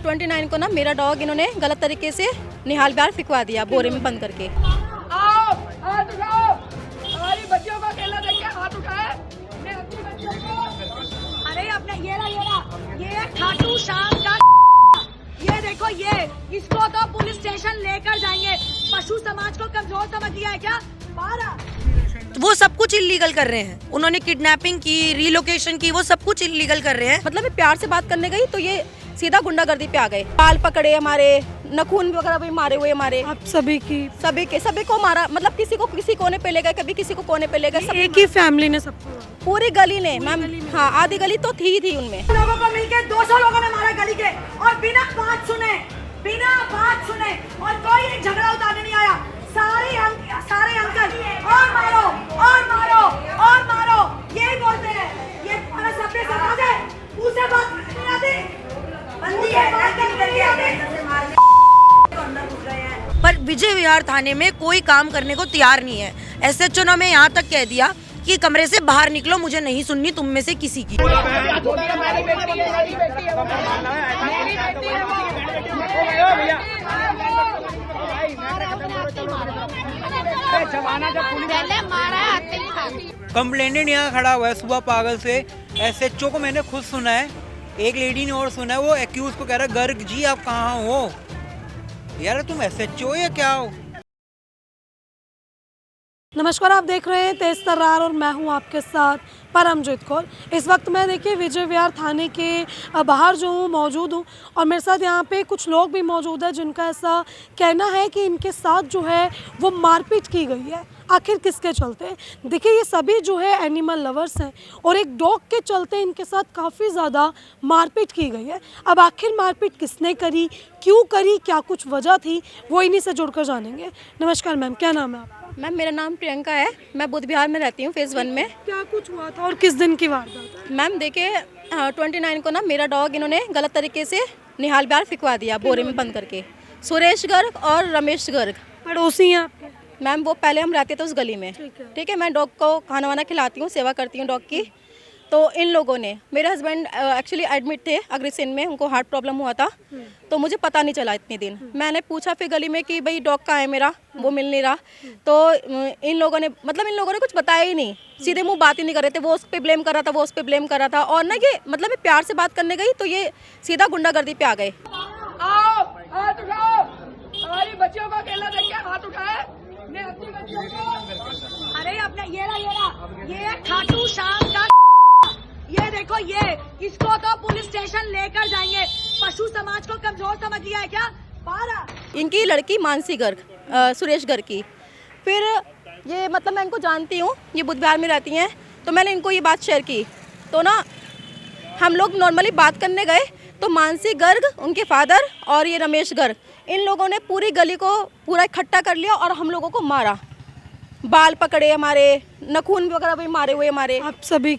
29 को ना मेरा डॉग इन्होंने गलत तरीके से निहाल बिहार फिकवा दिया बोरे में बंद करके। आओ हाथ उठाओ, हमारी बच्चियों को खेलना देख के हाथ उठाए। मैं अपनी बच्चियों को, अरे अपने ये खाटू श्याम का ये देखो, ये इसको तो पुलिस स्टेशन लेकर जाएंगे। पशु समाज को कमजोर समझ लिया है क्या? वो सब कुछ इलीगल कर रहे हैं। उन्होंने किडनैपिंग की, रिलोकेशन की, वो सब कुछ इलीगल कर रहे हैं। मतलब मैं प्यार से बात करने गई तो ये सीधा गुंडागर्दी पे आ गए। बाल पकड़े हमारे, नखून वगैरह भी मारे हुए हमारे। आप सभी को मारा, मतलब किसी कोने पे ले गए, कभी किसी को कोने पे ले गए। एक ही फैमिली ने सबको, पूरी गली ने मैम, हाँ आधी गली तो थी उनमें। लोगों को मिलके 200 लोगों ने मारा गली के, और बिना बात सुने और कोई एक झगड़ा उतारने नहीं आया। सारे अंकल और मारो और मारो और मारो यही बोलते हैं। ये हमारा सभ्य समाज है, उसे बात नहीं आती, बंदी है बात नहीं आती। पर विजय विहार थाने में कोई काम करने को तैयार नहीं है। एसएचओ ने हमें यहाँ तक कह दिया कि कमरे से बाहर निकलो, मुझे नहीं सुननी तुम में से किसी की। कंप्लेनेंट यहाँ खड़ा हुआ है सुबह पागल से। एसएचओ को मैंने खुद सुना है, एक लेडी ने और सुना है। वो एक्यूज को कह रहा है, गर्ग जी आप कहाँ हो? यार तुम एसएचओ या क्या हो? नमस्कार, आप देख रहे हैं तेज तर्रार और मैं हूं आपके साथ परमजीत कौर। इस वक्त मैं देखिए विजय विहार थाने के बाहर जो हूँ मौजूद हूँ, और मेरे साथ यहाँ पे कुछ लोग भी मौजूद हैं जिनका ऐसा कहना है कि इनके साथ जो है वो मारपीट की गई है। आखिर किसके चलते? देखिए ये सभी जो है एनिमल लवर्स हैं, और एक डॉग के चलते इनके साथ काफ़ी ज़्यादा मारपीट की गई है। अब आखिर मारपीट किसने करी, क्यों करी, क्या कुछ वजह थी, वो इन्हीं से जुड़कर जानेंगे। नमस्कार मैम, क्या नाम है आपका? मैम मेरा नाम प्रियंका है, मैं बुध बिहार में रहती हूँ, फेज़ 1 में। क्या कुछ हुआ था और किस दिन की वारदात है? मैम देखिए 29 को ना मेरा डॉग इन्होंने गलत तरीके से निहाल बिहार फिकवा दिया बोरे में बंद करके। सुरेश गर्ग और रमेश गर्ग पड़ोसी हैं आपके? मैम वो पहले हम रहते थे उस गली में। ठीक है, मैं डॉग को खाना वाना खिलाती हूँ, सेवा करती हूँ डॉग की। तो इन लोगों ने, मेरे हस्बैंड एक्चुअली एडमिट थे अग्रसेन में, उनको हार्ट प्रॉब्लम हुआ था, तो मुझे पता नहीं चला इतने दिन। मैंने पूछा फिर गली में कि भाई डॉग कहाँ है मेरा, वो मिल नहीं रहा। तो इन लोगों ने कुछ बताया ही नहीं, सीधे मुंह बात ही नहीं कर रहे थे। वो उस पर ब्लेम कर रहा था, वो उस पर ब्लेम कर रहा था। और ना ये मतलब मैं प्यार से बात करने गई तो ये सीधा गुंडागर्दी पे आ गए। आओ हाथ उठाओ, हमारी बच्चियों को खेलना देख के हाथ उठाए। मैं अपनी बच्चियों को, अरे अपने ये खाटू श्याम का ये देखो, ये इसको तो पुलिस स्टेशन लेकर जाएंगे। पशु समाज को कमजोर समझ लिया है क्या? इनकी लड़की मानसी गर्ग, सुरेश गर्ग की। फिर ये मतलब मैं इनको जानती हूँ, ये बुध बिहार में रहती हैं, तो मैंने इनको ये बात शेयर की। तो ना हम लोग नॉर्मली बात करने गए तो मानसी गर्ग, उनके फादर और ये रमेश गर्ग, इन लोगों ने पूरी गली को पूरा इकट्ठा कर लिया और हम लोगों को मारा। बाल पकड़े हमारे, नखून वगैरह भी मारे हुए हमारे। आप सभी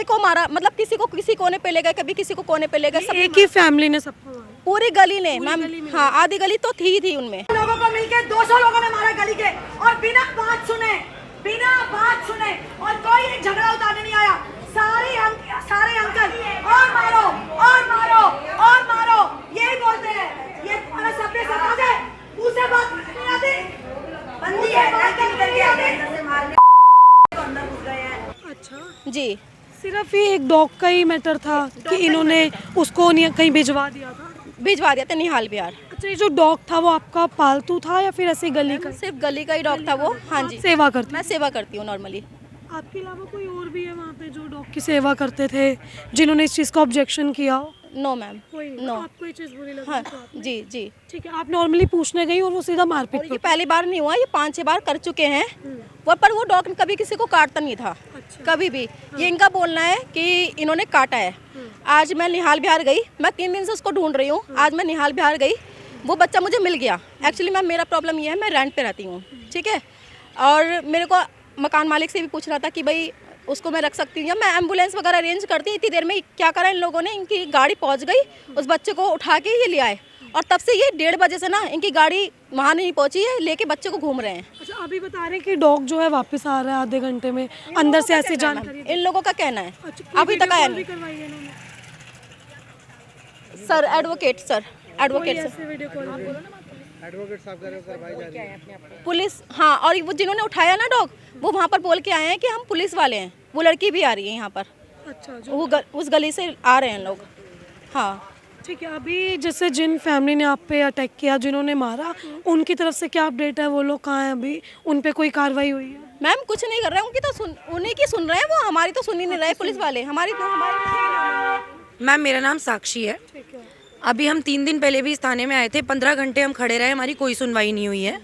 को मारा, मतलब किसी कोने पे ले गए, कभी किसी को कोने पे ले गए। एक ही फैमिली ने सबको मारा? पूरी गली ने मैम, हाँ आधी गली तो थी उनमें। लोगों को मिलके 200 लोगों ने मारा गली के, और बिना बात सुने और कोई एक झगड़ा उतारने नहीं आया। सारे अंकल और मारो और मारो और मारो यही बोलते हैं। ये हमारा सभ्य समाज है, उसे बात नहीं आती, बंदी है बात नहीं आती। अच्छा जी, सिर्फ ये एक डॉग का ही मैटर था कि इन्होंने उसको कहीं भिजवा दिया था निहाल बिहार। अच्छा, ये जो डॉग था वो आपका पालतू था या फिर ऐसे गली का? सिर्फ गली का ही डॉग था वो। हाँ जी, सेवा करते? मैं सेवा करती हूँ नॉर्मली। आपके अलावा कोई और भी है वहाँ पे जो डॉग की सेवा करते थे, जिन्होंने इस चीज़ का ऑब्जेक्शन किया हो? No ma'am, no. आपको ये चीज़ बुरी लगी? हाँ तो आपने? जी ठीक है, आप नॉर्मली पूछने गई और वो सीधा मारपीट? ये पहली बार नहीं हुआ, ये 5-6 बार कर चुके हैं। पर वो डॉग कभी किसी को काटता नहीं था। अच्छा। कभी भी। ये इनका बोलना है कि इन्होंने काटा है। आज मैं निहाल बिहार गई, मैं 3 दिन से उसको ढूंढ रही हूँ। आज मैं निहाल बिहार गई, वो बच्चा मुझे मिल गया। एक्चुअली मैम मेरा प्रॉब्लम ये है, मैं रेंट पे रहती हूँ, ठीक है। और मेरे को मकान मालिक से भी पूछ रहा था कि भाई उसको मैं रख सकती हूँ, या मैं एम्बुलेंस वगैरह अरेंज करती। इतनी देर में क्या करा इन लोगों ने, इनकी गाड़ी पहुँच गई, उस बच्चे को उठा के ये ले आए। और तब से ये 1:30 बजे से ना इनकी गाड़ी वहाँ नहीं पहुँची है, लेके बच्चे को घूम रहे हैं। अच्छा, अभी बता रहे हैं कि डॉग जो है वापस आ रहा है आधे घंटे में, अंदर से ऐसी जानकारी? इन लोगों का कहना है। अच्छा, अभी तक आया नहीं। Sir advocate sir advocate sir ऐसे वीडियो कॉल पुलिस, हाँ, और वो जिन्होंने उठाया ना डॉग, वो वहाँ पर बोल के आए हैं कि हम पुलिस वाले हैं। वो लड़की भी आ रही है यहाँ पर, अच्छा वो उस गली से आ रहे हैं लोग। हाँ ठीक है। अभी जैसे जिन फैमिली ने आप पे अटैक किया, जिन्होंने मारा, उनकी तरफ से क्या अपडेट है? वो लोग कहाँ हैं अभी? उन पे कोई कार्रवाई हुई है? मैम कुछ नहीं कर रहे हैं, उनकी तो उन्हीं की सुन रहे हैं, वो हमारी तो सुन ही नहीं रहे पुलिस वाले। हमारी मैम मेरा नाम साक्षी है। अभी हम 3 दिन पहले भी इस थाने में आए थे, 15 घंटे हम खड़े रहे, हमारी कोई सुनवाई नहीं हुई है।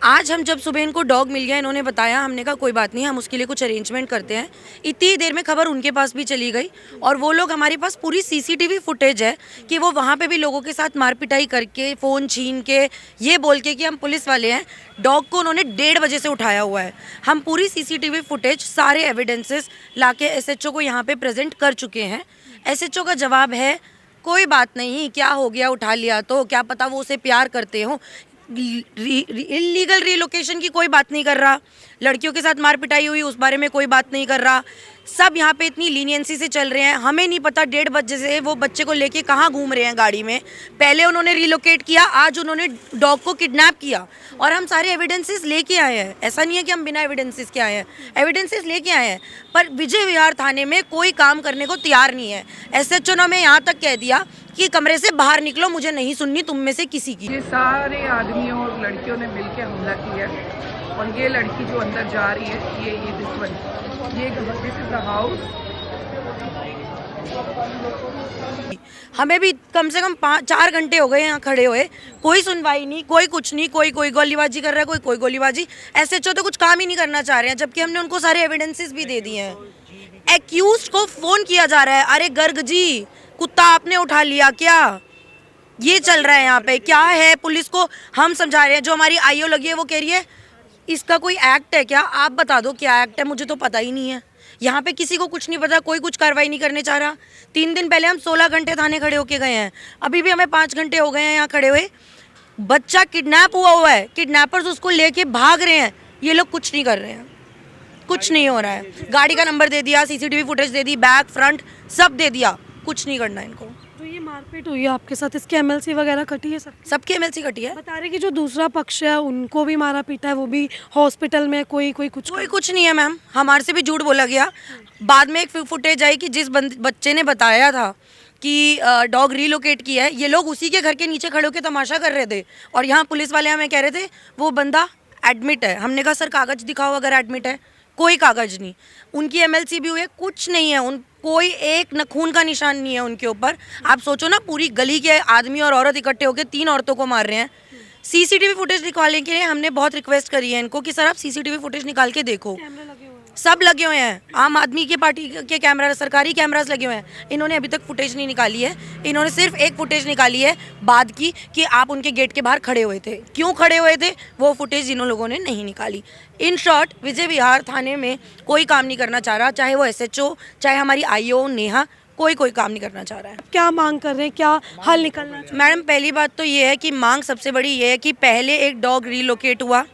आज हम जब सुबह इनको डॉग मिल गया, इन्होंने बताया, हमने कहा कोई बात नहीं, हम उसके लिए कुछ अरेंजमेंट करते हैं। इतनी देर में खबर उनके पास भी चली गई और वो लोग, हमारे पास पूरी सीसीटीवी फुटेज है कि वो वहाँ पे भी लोगों के साथ मारपिटाई करके, फ़ोन छीन के, ये बोल के कि हम पुलिस वाले हैं, डॉग को उन्होंने 1:30 बजे से उठाया हुआ है। हम पूरी सीसीटीवी फुटेज, सारे एविडेंसेस ला के SHO को यहाँ पे प्रेजेंट कर चुके हैं। SHO का जवाब है कोई बात नहीं, क्या हो गया, उठा लिया तो क्या पता वो उसे प्यार करते हो। इलीगल रीलोकेशन की कोई बात नहीं कर रहा, लड़कियों के साथ मार पिटाई हुई उस बारे में कोई बात नहीं कर रहा। सब यहाँ पे इतनी लीनियंसी से चल रहे हैं। हमें नहीं पता 1:30 बजे से वो बच्चे को लेके कहाँ घूम रहे हैं गाड़ी में। पहले उन्होंने रीलोकेट किया, आज उन्होंने डॉग को किडनैप किया और हम सारे एविडेंसेस लेके आए हैं। ऐसा नहीं है कि हम बिना एविडेंसेस के आए हैं, एविडेंसेस लेके आए हैं। पर विजय विहार थाने में कोई काम करने को तैयार नहीं है। SHO ने हमें यहाँ तक कह दिया कि कमरे से बाहर निकलो, मुझे नहीं सुननी तुम में से किसी की। ये सारे आदमियों और लड़कियों ने मिलकर हमला किया और ये लड़की जो अंदर जा रही है, ये दिस वन, ये दिस इज द हाउस। हमें भी कम से कम 4 घंटे हो गए यहाँ खड़े हुए, कोई सुनवाई नहीं, कोई कुछ नहीं, कोई गोलीबाजी कर रहा है, कोई गोलीबाजी। SHO तो कुछ काम ही नहीं करना चाह रहे हैं, जबकि हमने उनको सारे एविडेंसेस भी दे दिए हैं। एक्यूज्ड को फोन किया जा रहा है, अरे गर्ग जी, कुत्ता आपने उठा लिया क्या? ये चल रहा है यहाँ पे। क्या है, पुलिस को हम समझा रहे हैं, जो हमारी IO लगी है वो कह रही है इसका कोई एक्ट है क्या? आप बता दो क्या एक्ट है, मुझे तो पता ही नहीं है। यहाँ पे किसी को कुछ नहीं पता, कोई कुछ कार्रवाई नहीं करने चाह रहा। 3 दिन पहले हम 16 घंटे थाने खड़े होके गए हैं, अभी भी हमें 5 घंटे हो गए हैं यहाँ खड़े हुए। बच्चा किडनैप हुआ है, किडनैपर्स उसको लेके भाग रहे हैं, ये लोग कुछ नहीं कर रहे हैं, कुछ नहीं हो रहा है। गाड़ी का नंबर दे दिया, CCTV फुटेज दे दी, बैक फ्रंट सब दे दिया, कुछ नहीं करना इनको। तो ये मारपीट हुई है आपके साथ, इसकी MLC वगैरह कटी है? सबकी MLC कटी है। बता रहे कि जो दूसरा पक्ष है उनको भी मारा पीटा है, वो भी हॉस्पिटल में, कोई कुछ नहीं है मैम, हमारे से भी झूठ बोला गया। बाद में एक फुटेज आई कि जिस बच्चे ने बताया था कि डॉग रीलोकेट किया है, ये लोग उसी के घर के नीचे खड़े होकर तमाशा कर रहे थे और यहाँ पुलिस वाले हमें कह रहे थे वो बंदा एडमिट है। हमने कहा सर कागज़ दिखाओ अगर एडमिट है, कोई कागज़ नहीं। उनकी MLC भी हुई है, कुछ नहीं है, उन कोई एक खून का निशान नहीं है उनके ऊपर। आप सोचो ना, पूरी गली के आदमी और औरत इकट्ठे होकर 3 औरतों को मार रहे हैं। CCTV फुटेज निकालने के लिए हमने बहुत रिक्वेस्ट करी है इनको कि सर आप CCTV फुटेज निकाल के देखो। सब लगे हुए हैं, आम आदमी के पार्टी के कैमरा, सरकारी कैमरास लगे हुए हैं। इन्होंने अभी तक फुटेज नहीं निकाली है। इन्होंने सिर्फ एक फुटेज निकाली है बाद की कि आप उनके गेट के बाहर खड़े हुए थे। क्यों खड़े हुए थे, वो फुटेज इन लोगों ने नहीं निकाली। इन शॉर्ट, विजय विहार थाने में कोई काम नहीं करना चाह रहा, चाहे वो SHO, चाहे हमारी IO नेहा, कोई काम नहीं करना चाह रहा है। क्या मांग कर रहे हैं, क्या हल निकलना चाहिए? मैडम पहली बात तो ये है कि मांग सबसे बड़ी ये है कि पहले एक डॉग रीलोकेट हुआ,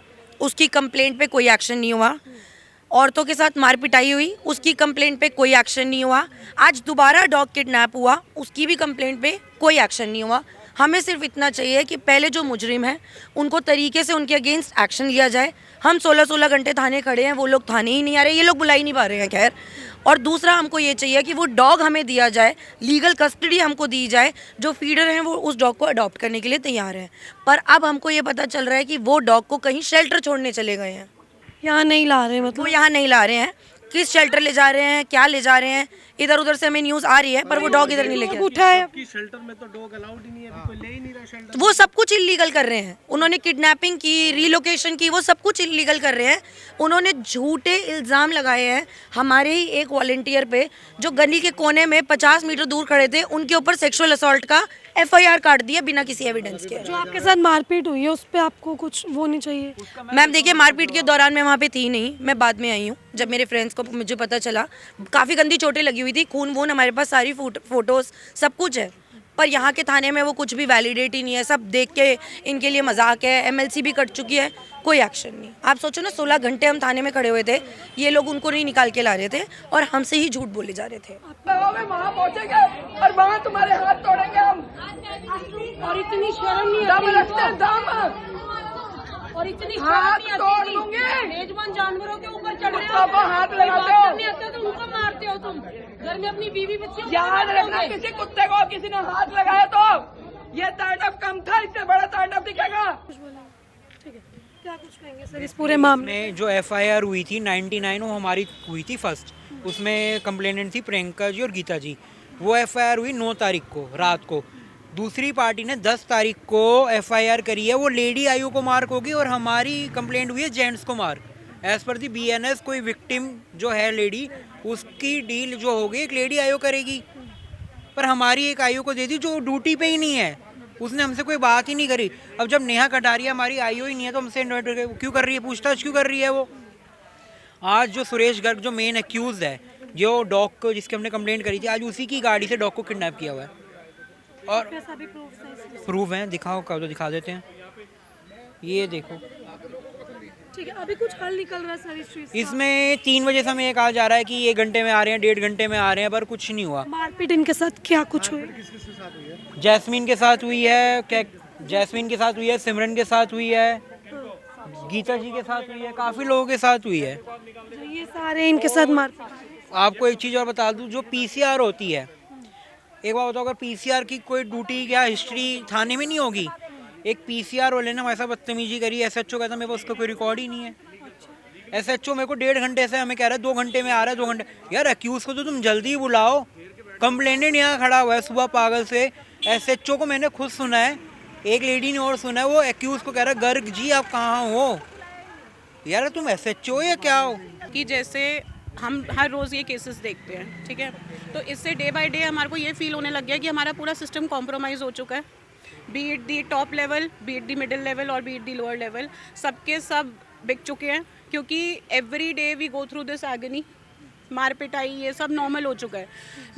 उसकी कंप्लेंट पे कोई एक्शन नहीं हुआ। औरतों के साथ मार पिटाई हुई, उसकी कंप्लेंट पे कोई एक्शन नहीं हुआ। आज दोबारा डॉग किडनैप हुआ, उसकी भी कंप्लेंट पे कोई एक्शन नहीं हुआ। हमें सिर्फ इतना चाहिए कि पहले जो मुजरिम हैं उनको तरीके से उनके अगेंस्ट एक्शन लिया जाए। हम 16 घंटे थाने खड़े हैं, वो लोग थाने ही नहीं आ रहे, ये लोग बुला ही नहीं पा रहे हैं। खैर, और दूसरा हमको ये चाहिए कि वो डॉग हमें दिया जाए, लीगल कस्टडी हमको दी जाए। जो फीडर हैं वो उस डॉग को अडॉप्ट करने के लिए तैयार हैं, पर अब हमको ये पता चल रहा है कि वो डॉग को कहीं शेल्टर छोड़ने चले गए हैं। यहाँ नहीं ला रहे, वो मतलब यहाँ नहीं ला रहे हैं। किस शेल्टर ले जा रहे हैं, क्या ले जा रहे हैं, इधर उधर से हमें न्यूज़ आ रही है, पर वो डॉग इधर नहीं लेके उठा है। शेल्टर में तो डॉग अलाउड ही नहीं है, अभी कोई ले ही नहीं रहा शेल्टर। वो सब कुछ इलीगल कर रहे हैं। उन्होंने किडनैपिंग की, रीलोकेशन की, वो सब कुछ इलीगल कर रहे हैं। उन्होंने झूठे इल्ज़ाम लगाए हैं हमारे ही एक वॉलंटियर पे, जो गली के कोने में 50 मीटर दूर खड़े थे, उनके ऊपर सेक्सुअल असॉल्ट का FIR काट दिया बिना किसी एविडेंस के। जो आपके साथ मारपीट हुई है उस पर आपको कुछ वो नहीं चाहिए? मैम देखिए, मारपीट के दौरान मैं वहाँ पे थी नहीं, मैं बाद में आई हूँ। जब मेरे फ्रेंड्स को मुझे पता चला, काफ़ी गंदी चोटें लगी हुई थी, खून वून हमारे पास सारी फोटोज़ सब कुछ है। पर यहाँ के थाने में वो कुछ भी वैलिडेट ही नहीं है, सब देख के इनके लिए मजाक है। एमएलसी भी कट चुकी है, कोई एक्शन नहीं। आप सोचो ना, 16 घंटे हम थाने में खड़े हुए थे, ये लोग उनको नहीं निकाल के ला रहे थे और हमसे ही झूठ बोले जा रहे थे। वहाँ पहुँचेंगे और वहाँ तुम्हारे हाथ तोड़ेंगे हम। और इतनी शर्म नहीं दम रखते हैं, दम। और इतनी हाथ तोड़ दूंगे। मेजबान जानवरों के ऊपर चढ़ रहे कुत्तों को हाथ लगाते हो। नहीं आते तो उनको मारते हो तुम। घर में अपनी बीवी बच्चियों को याद मारते रखना, होगे। किसी कुत्ते को किसी ने हाथ लगाया तो ये तांडव कम था, इससे बड़ा तांडव दिखेगा। ठीक है, क्या कुछ कहेंगे सर इस पूरे मामले में जो एफआईआर हुई थी 99, वो हमारी हुई थी फर्स्ट। उसमें कंप्लेनेंट थी प्रियंका जी और गीता जी। वो एफआईआर हुई 9 तारीख को रात को। दूसरी पार्टी ने 10 तारीख को एफआईआर करी है, वो लेडी आयु को मार्क होगी और हमारी कंप्लेंट हुई है जेंट्स को मार्क। एज पर दी बीएनएस कोई विक्टिम जो है लेडी, उसकी डील जो होगी एक लेडी आयु करेगी, पर हमारी एक आयु को दे दी जो ड्यूटी पे ही नहीं है। उसने हमसे कोई बात ही नहीं करी। अब जब नेहा कटारिया हमारी आयु ही नहीं है तो हमसे क्यों कर रही है, पूछताछ क्यों कर रही है वो। आज जो सुरेश गर्ग जो मेन एक्यूज है, जो डॉग को जिसकी हमने कंप्लेंट करी थी, आज उसी की गाड़ी से डॉग को किडनैप किया हुआ है। और प्रूफ हैं, दिखाओ, कब तो दिखा देते हैं। ये देखो, ठीक है, अभी कुछ हल निकल रहा है सर इस चीज़ का? इसमें 3 बजे से हमें ये कहा जा रहा है कि 1 घंटे में आ रहे हैं, 1.5 घंटे में आ रहे हैं, पर कुछ नहीं हुआ। मारपीट इनके साथ क्या कुछ हुई? जैस्मीन के साथ हुई है, क्या जैस्मीन के साथ हुई है, सिमरन के साथ हुई है, गीता जी के साथ हुई है, काफ़ी लोगों के साथ हुई है। ये सारे इनके साथ मारपीट। आपको एक चीज़ और बता दूं, जो पीसीआर होती है, एक बात बताओ, अगर पीसीआर की कोई ड्यूटी या हिस्ट्री थाने में नहीं होगी, एक पीसीआर वाले ने हमारे साथ बदतमीजी करी, एसएचओ कहता मेरे पास उसका कोई रिकॉर्ड ही नहीं है। एसएचओ मेरे को 1.5 घंटे से हमें कह रहा है 2 घंटे में आ रहा है, 2 घंटे। यार एक्यूज को तो तुम जल्दी बुलाओ, कंप्लेनेंट यहाँ खड़ा हुआ है सुबह पागल से। एसएचओ को मैंने खुद सुना है, एक लेडी ने और सुना है, वो एक्यूज को कह रहा है गर्ग जी आप कहाँ हो। यार तुम एसएचओ या क्या हो? कि जैसे हम हर रोज़ ये केसेस देखते हैं, ठीक है, तो इससे डे बाय डे हमारे को ये फील होने लग गया कि हमारा पूरा सिस्टम कॉम्प्रोमाइज़ हो चुका है। Be it the top level, be it the middle level और be it the lower level, सबके सब बिक चुके हैं। क्योंकि every day we go through this agony, मार पिटाई, ये सब नॉर्मल हो चुका है।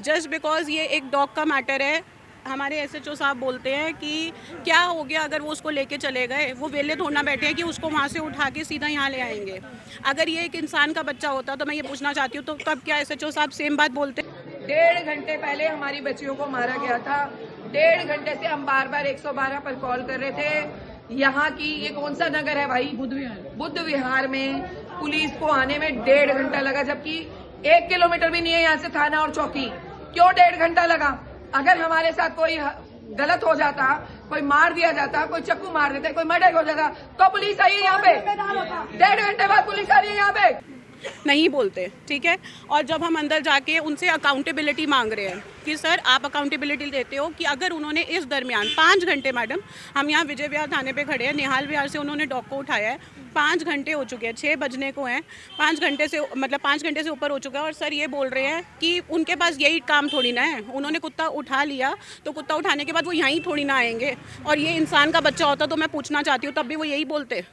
जस्ट बिकॉज ये एक डॉग का मैटर है, हमारे एसएचओ साहब बोलते हैं कि क्या हो गया अगर वो उसको लेके चले गए, वो वेले थोड़ा बैठे हैं कि उसको वहाँ से उठा के सीधा यहाँ ले आएंगे। अगर ये एक इंसान का बच्चा होता तो मैं ये पूछना चाहती हूँ, तो तब क्या एसएचओ साहब सेम बात बोलते? 1.5 घंटे पहले हमारी बच्चियों को मारा गया था। 1.5 घंटे से हम बार बार 112 पर कॉल कर रहे थे। यहाँ की ये कौन सा नगर है भाई? बुद्ध विहार में पुलिस को आने में 1.5 घंटा लगा, जबकि 1 किलोमीटर भी नहीं है यहाँ से थाना और चौकी। क्यों 1.5 घंटा लगा? अगर हमारे साथ कोई गलत हो जाता, कोई मार दिया जाता, कोई चक्कू मार देते, कोई मर्डर हो जाता, तो पुलिस आई है यहाँ पे। 1.5 घंटे बाद पुलिस आ रही है यहाँ पे। नहीं बोलते, ठीक है। और जब हम अंदर जाके उनसे अकाउंटेबिलिटी मांग रहे हैं कि सर आप अकाउंटेबिलिटी देते हो, कि अगर उन्होंने इस दरमियान 5 घंटे, मैडम हम यहाँ विजय विहार थाने पे खड़े हैं, निहाल विहार से उन्होंने डॉग को उठाया है, 5 घंटे हो चुके हैं, 6 बजने को हैं, 5 घंटे से मतलब 5 घंटे से ऊपर हो चुका है। और सर ये बोल रहे हैं कि उनके पास यही काम थोड़ी ना है, उन्होंने कुत्ता उठा लिया तो कुत्ता उठाने के बाद वो यहीं थोड़ी ना आएंगे। और ये इंसान का बच्चा होता तो मैं पूछना चाहती हूँ, तब भी वो यही बोलते।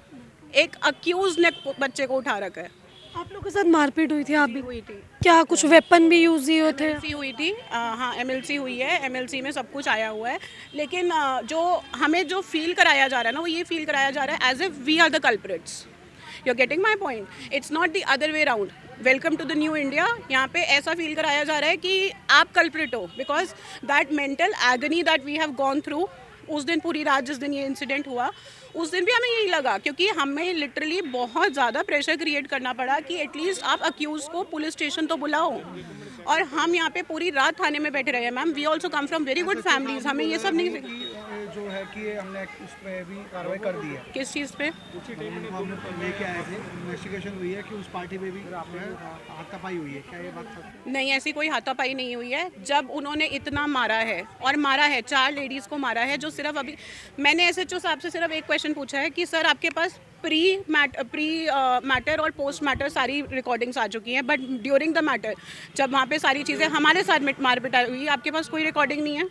एक अक्यूज ने बच्चे को उठा रखा है। आप लोग के साथ मारपीट हुई थी? आप भी हुई थी। क्या कुछ वेपन भी यूज हुए थे? MLC हुई थी, हाँ MLC हुई है, MLC में सब कुछ आया हुआ है। लेकिन जो हमें जो फील कराया जा रहा है ना, वो ये फील कराया जा रहा है as if we are the culprits. You are getting my point? It's not the other way round. Welcome to the new India. यहाँ पे ऐसा फील कराया जा रहा है कि आप कल्प्रिट हो, because that mental agony that we have gone through. उस दिन पूरी रात जिस दिन ये इंसिडेंट हुआ, उस दिन भी हमें यही लगा, क्योंकि हमें लिटरली बहुत ज़्यादा प्रेशर क्रिएट करना पड़ा कि एटलीस्ट आप अक्यूज़ को पुलिस स्टेशन तो बुलाओ। और हम यहाँ पे पूरी रात थाने में बैठे रहे हैं। Ma'am we also come from very good families, हमें ये सब नहीं। जो है कि हमने उस पर भी कार्रवाई कर दी है। किस चीज़ पे? हम लेके आए थे, इन्वेस्टिगेशन हुई है कि उस पार्टी में भी हाथापाई हुई है, क्या ये बात सच? नहीं, ऐसी कोई हाथापाई नहीं हुई है। जब उन्होंने इतना मारा है, और मारा है 4 लेडीज़ को मारा है, जो सिर्फ अभी मैंने एसएचओ साहब से सिर्फ एक क्वेश्चन पूछा है कि सर आपके पास प्री मैटर और पोस्ट मैटर सारी रिकॉर्डिंग्स आ चुकी हैं, बट ड्यूरिंग द मैटर जब वहाँ पे सारी चीज़ें हमारे साथ मार पिटाई हुई, आपके पास कोई रिकॉर्डिंग नहीं है,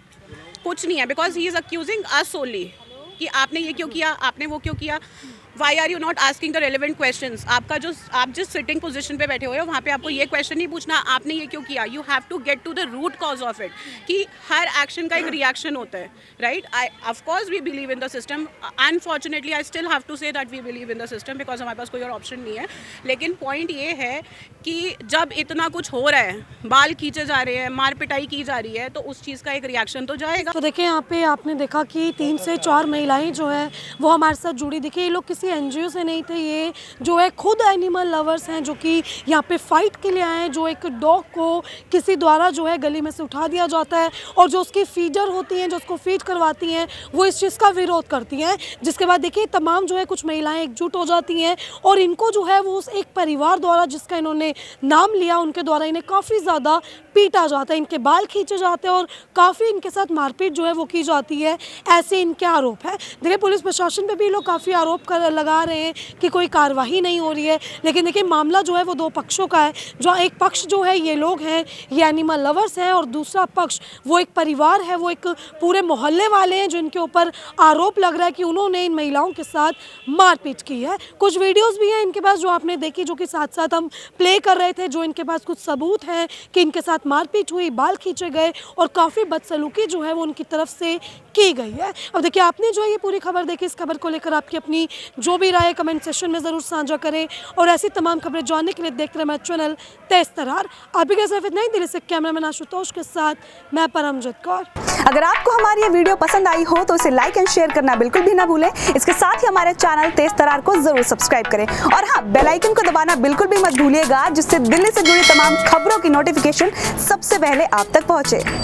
कुछ नहीं है। Because he is accusing us only कि आपने ये क्यों किया, आपने वो क्यों किया। Why are you not asking the relevant questions? आप जिस सिटिंग पोजीशन पे बैठे हुए हो वहाँ पे आपको ये क्वेश्चन नहीं पूछना आपने ये क्यों किया. You have to get to the root cause of it, कि हर एक्शन का एक रिएक्शन होता है, right? Of course we believe in the system. Unfortunately I still have to say that we believe in the system because हमारे पास कोई और ऑप्शन नहीं है. लेकिन पॉइंट ये है कि जब इतना कुछ हो रहा है, बाल खींचे जा रहे हैं, मार पिटाई की जा रही है, तो उस चीज़ का एक रिएक्शन तो जाएगा. तो देखिए यहाँ पे आपने देखा कि 3 से 4 महिलाएं जो है वो हमारे साथ जुड़ी. देखिए ये लोग किसी एनजीओ से नहीं थे, ये जो है खुद एनिमल लवर्स हैं जो कि यहाँ पे फाइट के लिए आए हैं. जो एक डॉग को किसी द्वारा जो है गली में से उठा दिया जाता है और जो उसकी फीडर होती हैं, जो उसको फीड करवाती हैं, वो इस चीज़ का विरोध करती हैं. जिसके बाद देखिए तमाम जो है कुछ महिलाएँ एकजुट हो जाती हैं और इनको जो है वो उस एक परिवार द्वारा जिसका इन्होंने नाम लिया उनके द्वारा इन्हें काफ़ी ज़्यादा पीटा जाता है, इनके बाल खींचे जाते हैं और काफ़ी इनके साथ मारपीट जो है वो की जाती है. ऐसे इनके आरोप है. देखिए पुलिस प्रशासन पे भी लोग काफ़ी आरोप लगा रहे हैं कि कोई कार्रवाई नहीं हो रही है. लेकिन देखिए मामला जो है वो 2 पक्षों का है. जो एक पक्ष जो है ये लोग हैं, ये एनिमल लवर्स हैं, और दूसरा पक्ष वो एक परिवार है, वो एक पूरे मोहल्ले वाले हैं जिनके ऊपर आरोप लग रहा है कि उन्होंने इन महिलाओं के साथ मारपीट की है. कुछ वीडियोज़ भी हैं इनके पास जो आपने देखी, जो कि साथ साथ हम प्ले कर रहे थे, जो इनके पास कुछ सबूत हैं कि इनके साथ मारपीट हुई, बाल खींचे गए और काफ़ी बदसलूकी जो है वो उनकी तरफ से की गई है. अब देखिए आपने जो है ये पूरी खबर देखी, इस खबर को लेकर आपकी अपनी जो भी राय कमेंट सेक्शन में ज़रूर साझा करें और ऐसी तमाम खबरें जानने के लिए देखते रहे हमारा चैनल तेज तरार. आप भी कैसे नई दिल्ली से कैमरामैन आशुतोष के साथ मैं परमजीत कौर. अगर आपको हमारी ये वीडियो पसंद आई हो तो इसे लाइक एंड शेयर करना बिल्कुल भी ना भूलें. इसके साथ ही हमारे चैनल तेज तरार को जरूर सब्सक्राइब करें और हाँ, बेल आइकन को दबाना बिल्कुल भी मत भूलिएगा, जिससे दिल्ली से जुड़ी तमाम खबरों की नोटिफिकेशन सबसे पहले आप तक पहुंचे.